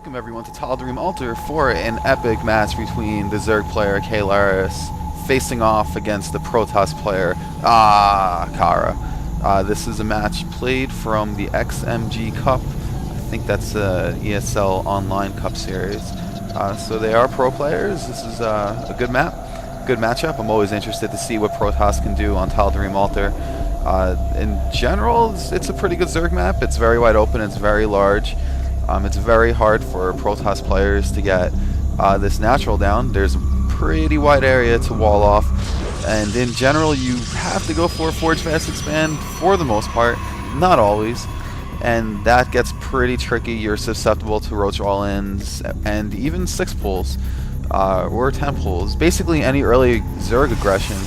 Welcome everyone to Tal'Darim Altar for an epic match between the Zerg player Kaelaris facing off against the Protoss player Kara. This is a match played from the XMG Cup. I think that's a ESL Online Cup series. So they are pro players. This is a good matchup. I'm always interested to see what Protoss can do on Tal'Darim Altar. In general, it's a pretty good Zerg map. It's very wide open. It's very large. It's very hard for Protoss players to get this natural down. There's a pretty wide area to wall off, and in general you have to go for a Forge Fast Expand for the most part, not always, and that gets pretty tricky. You're susceptible to Roach All-Ins and even 6 pulls or 10 pulls. Basically any early Zerg aggression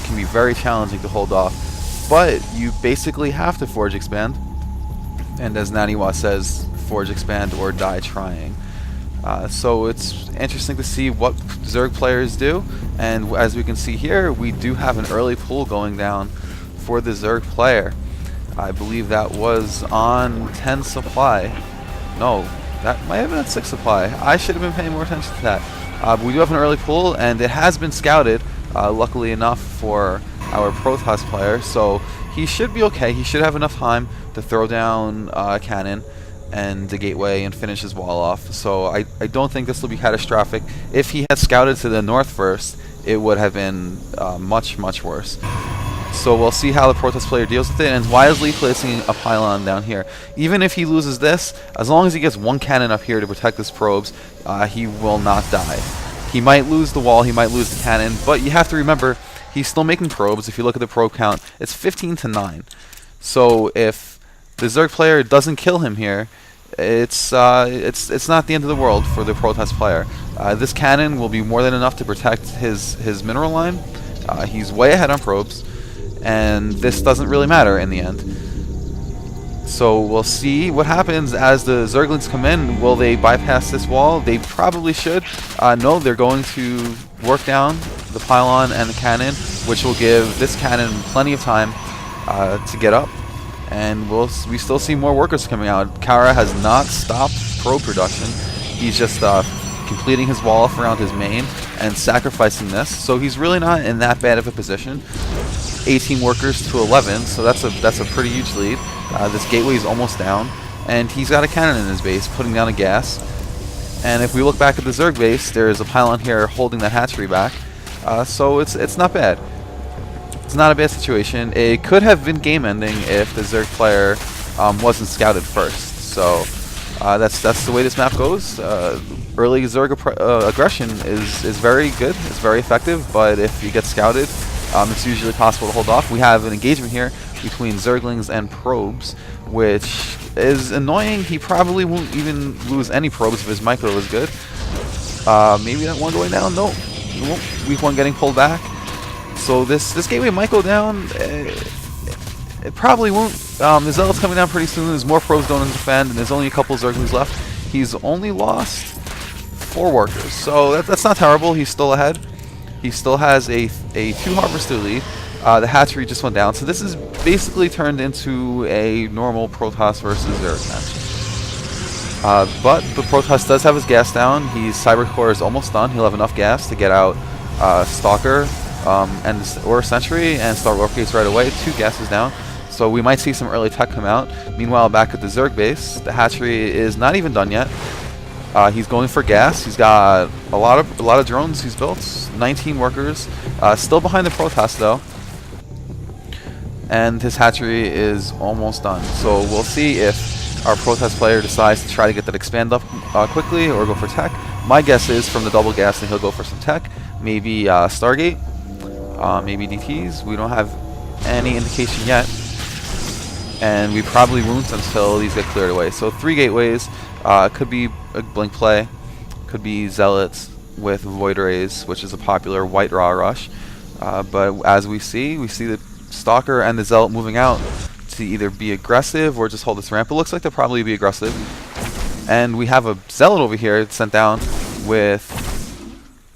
can be very challenging to hold off, but you basically have to Forge Expand, and as Naniwa says, Forge Expand or die trying. So it's interesting to see what Zerg players do, and as we can see here, we do have an early pull going down for the Zerg player. I believe that was on 10 supply. No, that might have been at 6 supply. I should have been paying more attention to that. But we do have an early pull, and it has been scouted, luckily enough for our Protoss player, so he should be okay. He should have enough time to throw down cannon and the gateway and finish his wall off. So I don't think this will be catastrophic. If he had scouted to the north first, it would have been much worse. So we'll see how the Protoss player deals with it, and wisely placing a pylon down here. Even if he loses this, as long as he gets one cannon up here to protect his probes, he will not die. He might lose the wall, he might lose the cannon, but you have to remember, he's still making probes. If you look at the probe count, it's 15-9. So if the Zerg player doesn't kill him here, it's not the end of the world for the Protoss player. This cannon will be more than enough to protect his mineral line. He's way ahead on probes, and this doesn't really matter in the end. So we'll see what happens as the Zerglings come in. Will they bypass this wall? They probably should. No, they're going to work down the pylon and the cannon, which will give this cannon plenty of time to get up. And we still see more workers coming out. Kara has not stopped probe production. He's just completing his wall off around his main and sacrificing this. So he's really not in that bad of a position. 18 workers to 11, so that's a pretty huge lead. This gateway is almost down, and he's got a cannon in his base, putting down a gas. And if we look back at the Zerg base, there is a pylon here holding that hatchery back. So it's not bad. It's not a bad situation. It could have been game-ending if the Zerg player wasn't scouted first. So that's the way this map goes. Early Zerg aggression is very good. It's very effective. But if you get scouted, it's usually possible to hold off. We have an engagement here between Zerglings and probes, which is annoying. He probably won't even lose any probes if his micro is good. Maybe that one going down. No, he won't. Weak one getting pulled back. So this gateway might go down. It probably won't. The Zealot's coming down pretty soon. There's more probes going to defend, and there's only a couple of Zerglings left. He's only lost 4 workers, so that's not terrible. He's still ahead. He still has a 2 harvester lead. The hatchery just went down, so this is basically turned into a normal Protoss versus Zerg match. But the Protoss does have his gas down. Cyber Core is almost done. He'll have enough gas to get out Stalker or Sentry and start Warp Gates right away. 2 gases down, so we might see some early tech come out. Meanwhile, back at the Zerg base, the hatchery is not even done yet. He's going for gas. He's got a lot of drones he's built. 19 workers, still behind the Protoss though, and his hatchery is almost done. So we'll see if our Protoss player decides to try to get that expand up quickly or go for tech. My guess is from the double gas that he'll go for some tech, maybe Stargate. Maybe DTs. We don't have any indication yet, and we probably won't until these get cleared away. So 3 gateways. Could be a blink play, could be Zealots with Void Rays, which is a popular white raw rush. But as we see the Stalker and the Zealot moving out to either be aggressive or just hold this ramp. It looks like they'll probably be aggressive. And we have a Zealot over here sent down with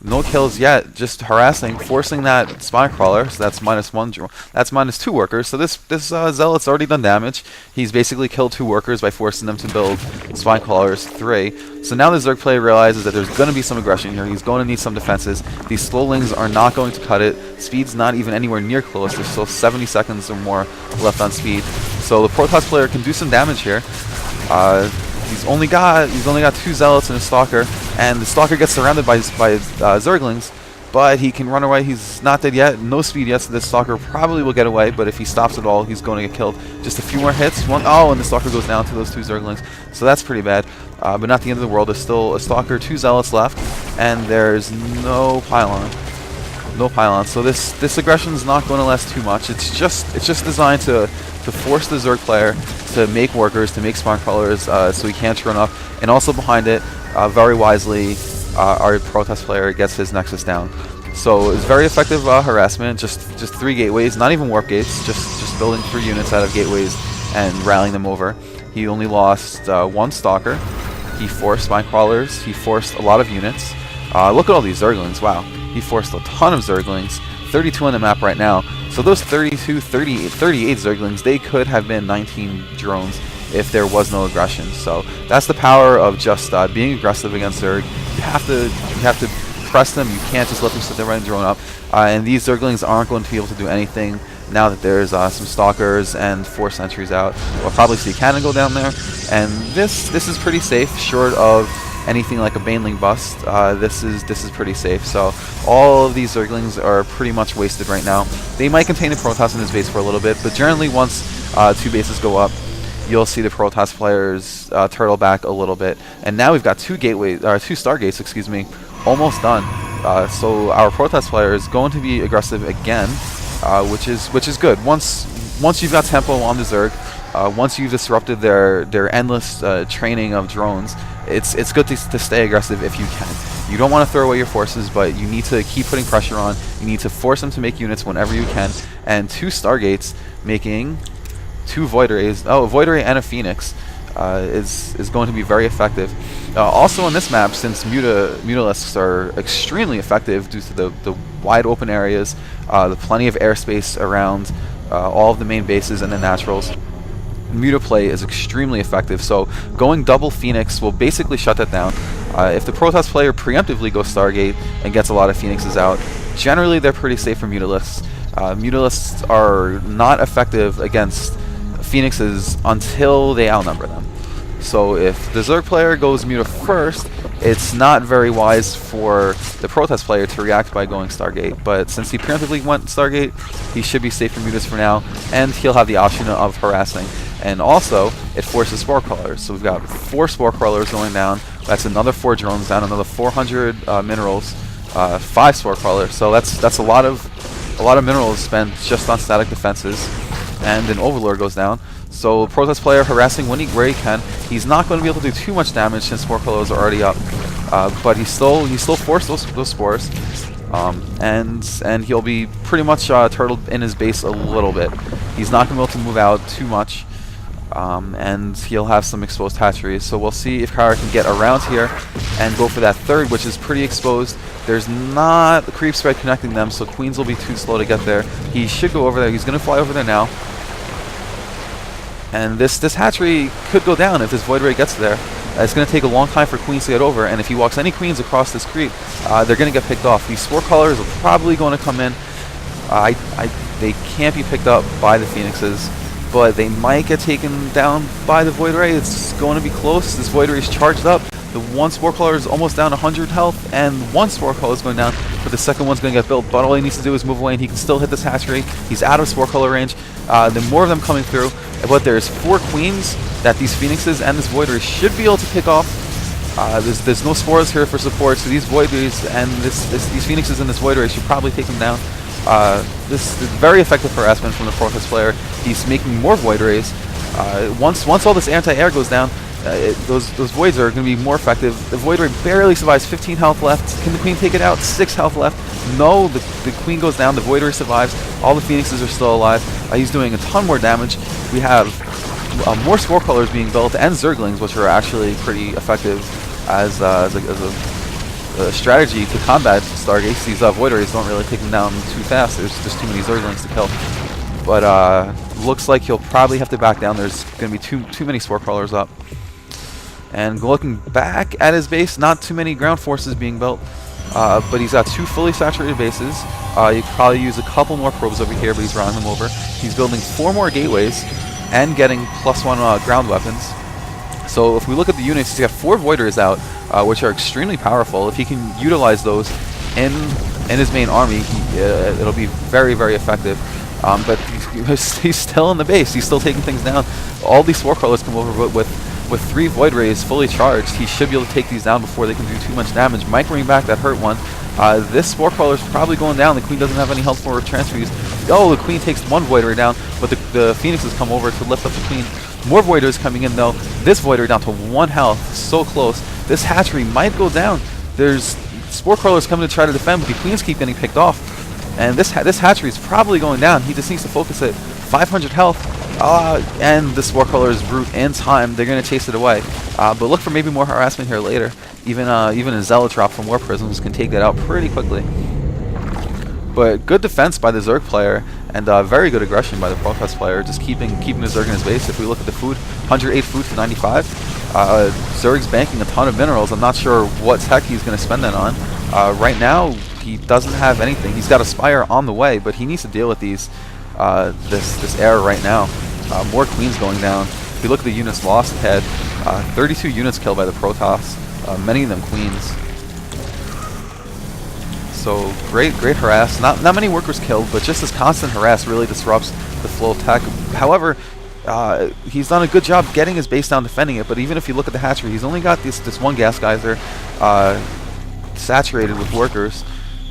No kills yet, just harassing, forcing that spine crawler. So that's -1. That's -2 workers. So this zealot's already done damage. He's basically killed 2 workers by forcing them to build spine crawlers 3. So now the Zerg player realizes that there's going to be some aggression here. He's going to need some defenses. These slowlings are not going to cut it. Speed's not even anywhere near close. There's still 70 seconds or more left on speed. So the Protoss player can do some damage here. He's only got 2 zealots and a stalker, and the stalker gets surrounded by zerglings, but he can run away. He's not dead yet, no speed yet, so the stalker probably will get away, but if he stops at all, he's going to get killed. Just a few more hits, and the stalker goes down to those 2 zerglings, so that's pretty bad, but not the end of the world. There's still a stalker, 2 zealots left, and there's no pylon. No pylon, so this aggression is not going to last too much. It's just designed to force the Zerg player to make workers, to make spawn crawlers, so he can't run up. And also behind it, very wisely, our Protoss player gets his Nexus down. So it's very effective harassment. Just 3 gateways, not even warp gates. Just building 3 units out of gateways and rallying them over. He only lost 1 stalker. He forced spine crawlers. He forced a lot of units. Look at all these Zerglings. Wow. He forced a ton of Zerglings, 32 on the map right now. So those 32, 38 Zerglings, they could have been 19 drones if there was no aggression. So that's the power of just being aggressive against Zerg. You have to press them. You can't just let them sit there and drone up. And these Zerglings aren't going to be able to do anything now that there's some stalkers and 4 sentries out. We'll probably see a cannon go down there. And this is pretty safe, short of anything like a Baneling bust. This is pretty safe. So all of these Zerglings are pretty much wasted right now. They might contain a Protoss in his base for a little bit, but generally once 2 bases go up, you'll see the Protoss players turtle back a little bit. And now we've got 2 Stargates, excuse me, almost done. So our Protoss player is going to be aggressive again, which is good. Once you've got tempo on the Zerg, once you've disrupted their endless training of drones, it's good to stay aggressive if you can. You don't want to throw away your forces, but you need to keep putting pressure on. You need to force them to make units whenever you can. And 2 Stargates making 2 Void Rays, a Void Ray and a Phoenix, is going to be very effective. Also on this map, since Mutalisks are extremely effective due to the wide open areas, the plenty of airspace around all of the main bases and the naturals, Mutaplay is extremely effective, so going double Phoenix will basically shut that down. If the Protoss player preemptively goes Stargate and gets a lot of Phoenixes out, generally they're pretty safe for Mutalisks. Mutalisks are not effective against Phoenixes until they outnumber them. So if the Zerg player goes Muta first, it's not very wise for the Protoss player to react by going Stargate. But since he preemptively went Stargate, he should be safe for Mutas for now, and he'll have the option of harassing. And also, it forces Spore Crawlers. So we've got 4 Spore Crawlers going down. That's another 4 drones down, another 400 minerals, 5 Spore Crawlers. So that's a lot of minerals spent just on static defenses. And an Overlord goes down. So Protoss player harassing where he can. He's not going to be able to do too much damage since Spore Crawlers are already up. But he still forced those spores. And he'll be pretty much turtled in his base a little bit. He's not going to be able to move out too much. And he'll have some exposed hatcheries. So we'll see if Kaelaris can get around here and go for that 3rd, which is pretty exposed. There's not a creep spread connecting them, so Queens will be too slow to get there. He should go over there. He's going to fly over there now. And this hatchery could go down if this Void Ray gets there. It's going to take a long time for Queens to get over, and if he walks any Queens across this creep, they're going to get picked off. These Spore Crawlers are probably going to come in. They can't be picked up by the Phoenixes, but they might get taken down by the Void Ray. It's going to be close. This Void Ray is charged up. The 1 Spore Crawler is almost down 100 health, and 1 Spore Crawler is going down, but the 2nd one's going to get built. But all he needs to do is move away, and he can still hit this hatchery. He's out of Spore Crawler range. The more of them coming through, but there's 4 Queens that these Phoenixes and this Void Ray should be able to pick off. There's no spores here for support, so these Void Rays and these Phoenixes and this Void Ray should probably take them down. This is very effective harassment from the Protoss player. He's making more Void Rays. Once all this anti-air goes down, those Voids are going to be more effective. The Void Ray barely survives, 15 health left. Can the Queen take it out? 6 health left. No, the Queen goes down, the Void Ray survives. All the Phoenixes are still alive. He's doing a ton more damage. We have more Spore Crawlers being built and Zerglings, which are actually pretty effective as a strategy to combat Stargates. These Void Rays don't really take them down too fast. There's just too many Zerglings to kill. But looks like he'll probably have to back down. There's going to be too many Spore Crawlers up. And looking back at his base, not too many ground forces being built. But he's got 2 fully saturated bases. You could probably use a couple more probes over here, but he's running them over. He's building 4 more gateways and getting +1 ground weapons. So if we look at the units, he's got 4 Void Rays out, which are extremely powerful. If he can utilize those in his main army, it'll be very, very effective. But he's still in the base. He's still taking things down. All these Spore Crawlers come over, but with 3 Void Rays fully charged, he should be able to take these down before they can do too much damage. Microing back that hurt one. This Spore Crawler is probably going down. The Queen doesn't have any health for transfuse. Oh, the Queen takes 1 Void Ray down, but the Phoenixes come over to lift up the Queen. More Void Rays coming in though. This Void Ray down to 1 health. So close. This hatchery might go down. There's Spore Crawlers coming to try to defend, but the Queens keep getting picked off. And this hatchery is probably going down. He just needs to focus it. 500 health. And the Spore Crawlers brute in time. They're going to chase it away. But look for maybe more harassment here later. Even a Zealotrop from War Prisms can take that out pretty quickly. But good defense by the Zerg player, and very good aggression by the Protoss player, just keeping the Zerg in his base. If we look at the food, 108 food to 95. Zerg's banking a ton of minerals. I'm not sure what tech he's going to spend that on. Right now, he doesn't have anything. He's got a Spire on the way, but he needs to deal with these this error right now. More Queens going down. If you look at the units lost ahead, 32 units killed by the Protoss, many of them Queens. So great harass. Not many workers killed, but just this constant harass really disrupts the flow of tech. However, he's done a good job getting his base down, defending it. But even if you look at the hatchery, he's only got this 1 gas geyser saturated with workers.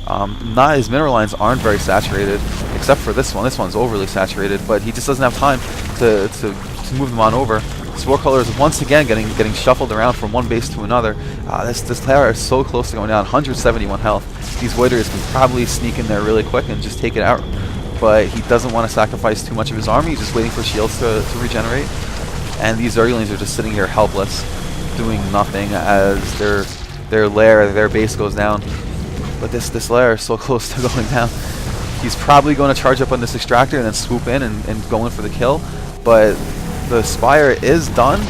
His mineral lines aren't very saturated, except for this one. This one's overly saturated, but he just doesn't have time to move them on over. Spore Crawlers once again getting shuffled around from one base to another. This player is so close to going down. 171 health. These Void Rays can probably sneak in there really quick and just take it out. But he doesn't want to sacrifice too much of his army. He's just waiting for shields to regenerate. And these Zerglings are just sitting here helpless, doing nothing as their lair, their base goes down. But this lair is so close to going down. He's probably going to charge up on this extractor and then swoop in and go in for the kill. But the Spire is done.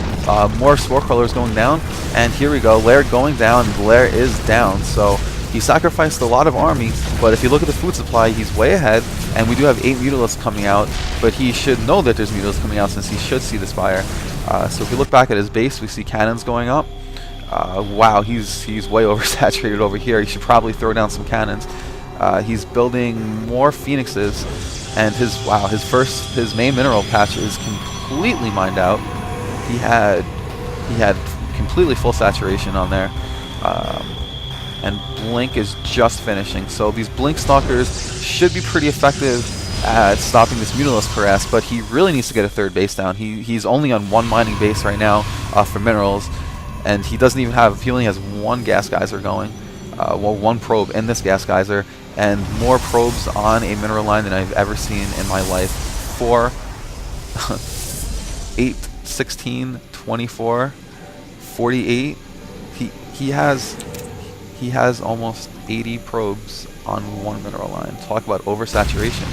More Spore Crawlers going down. And here we go. Lair going down. Lair is down. So he sacrificed a lot of army. But if you look at the food supply, he's way ahead. And we do have 8 Mutalisks coming out. But he should know that there's Mutalisks coming out since he should see the Spire. So if we look back at his base, we see cannons going up. Wow, he's way oversaturated over here. He should probably throw down some cannons. He's building more Phoenixes, and his main mineral patch is completely mined out. He had completely full saturation on there, and Blink is just finishing. So these Blink Stalkers should be pretty effective at stopping this Mutalisk harass, but he really needs to get a 3rd base down. He's only on 1 mining base right now for minerals. And he doesn't even have, he only has 1 gas geyser going. Well, 1 probe in this gas geyser, and more probes on a mineral line than I've ever seen in my life. 4, 8, 16, 24, 48. He has almost 80 probes on 1 mineral line. Talk about oversaturation.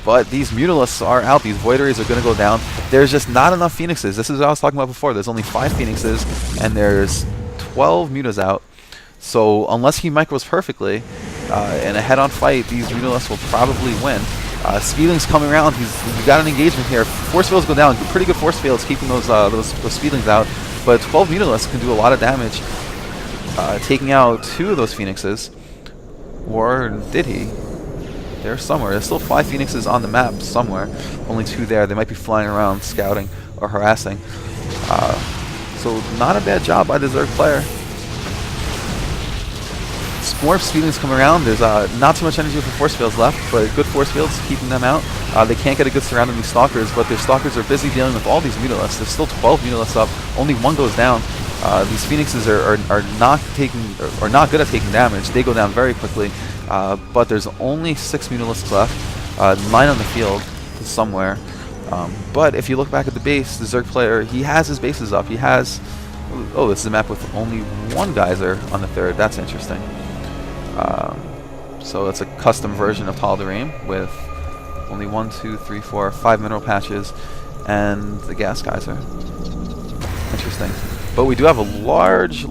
But these Mutalisks are out. These Void Rays are going to go down. There's just not enough Phoenixes. This is what I was talking about before. There's only 5 Phoenixes, and there's 12 Mutas out. So unless he micros perfectly in a head-on fight, these Mutalisks will probably win. Speedlings coming around. He's got an engagement here. Force fields go down. Pretty good force fields keeping those Speedlings out. But 12 Mutalisks can do a lot of damage, taking out 2 of those Phoenixes. Or did he? They're somewhere. There's still 5 Phoenixes on the map somewhere. Only 2 there. They might be flying around, scouting or harassing. So not a bad job by the Zerg player. More Speedlings come around. There's not too much energy for force fields left, but good force fields keeping them out. They can't get a good surround on these Stalkers, but their Stalkers are busy dealing with all these Mutalisks. There's still 12 Mutalisks up. Only 1 goes down. These Phoenixes are not good at taking damage. They go down very quickly. But there's only 6 Mutalisks left, 9 on the field somewhere. But if you look back at the base, the Zerg player, he has his bases up. He has Oh, this is a map with only one geyser on the third. That's interesting. So it's a custom version of Tal'Darim with only 1, 2, 3, 4, 5 mineral patches and the gas geyser. Interesting. But we do have a large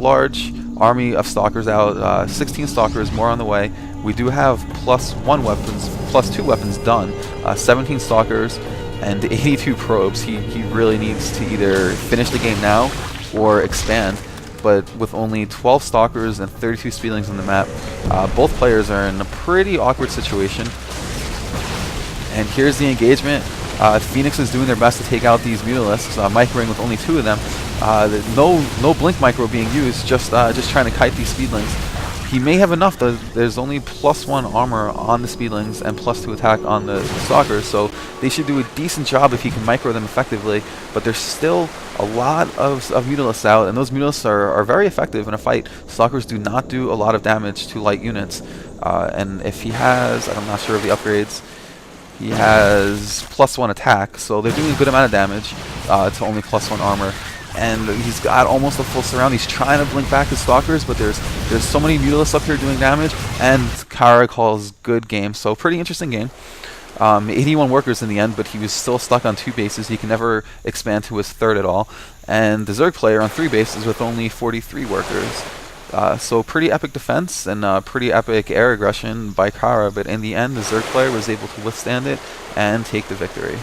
army of stalkers out. 16 stalkers, more on the way. We do have +1 weapons, +2 weapons done. 17 stalkers and 82 probes. He really needs to either finish the game now or expand. But with only 12 stalkers and 32 speedlings on the map, both players are in a pretty awkward situation. And here's the engagement. Phoenix is doing their best to take out these mutalisks, microing with only 2 of them. No blink micro being used, just trying to kite these speedlings. He may have enough, though. There's only +1 armor on the speedlings and +2 attack on the stalkers, so they should do a decent job if he can micro them effectively. But there's still a lot of mutalisks out, and those mutalisks are very effective in a fight. Stalkers do not do a lot of damage to light units, and if he has, I'm not sure of the upgrades, he has +1 attack, so they're doing a good amount of damage to only +1 armor. And he's got almost a full surround. He's trying to blink back his stalkers, but there's so many mutalisks up here doing damage, and Kara calls good game. So pretty interesting game. 81 workers in the end, but he was still stuck on 2 bases. He can never expand to his third at all. And the Zerg player on 3 bases with only 43 workers. So pretty epic defense and pretty epic air aggression by Kara, but in the end the Zerg player was able to withstand it and take the victory.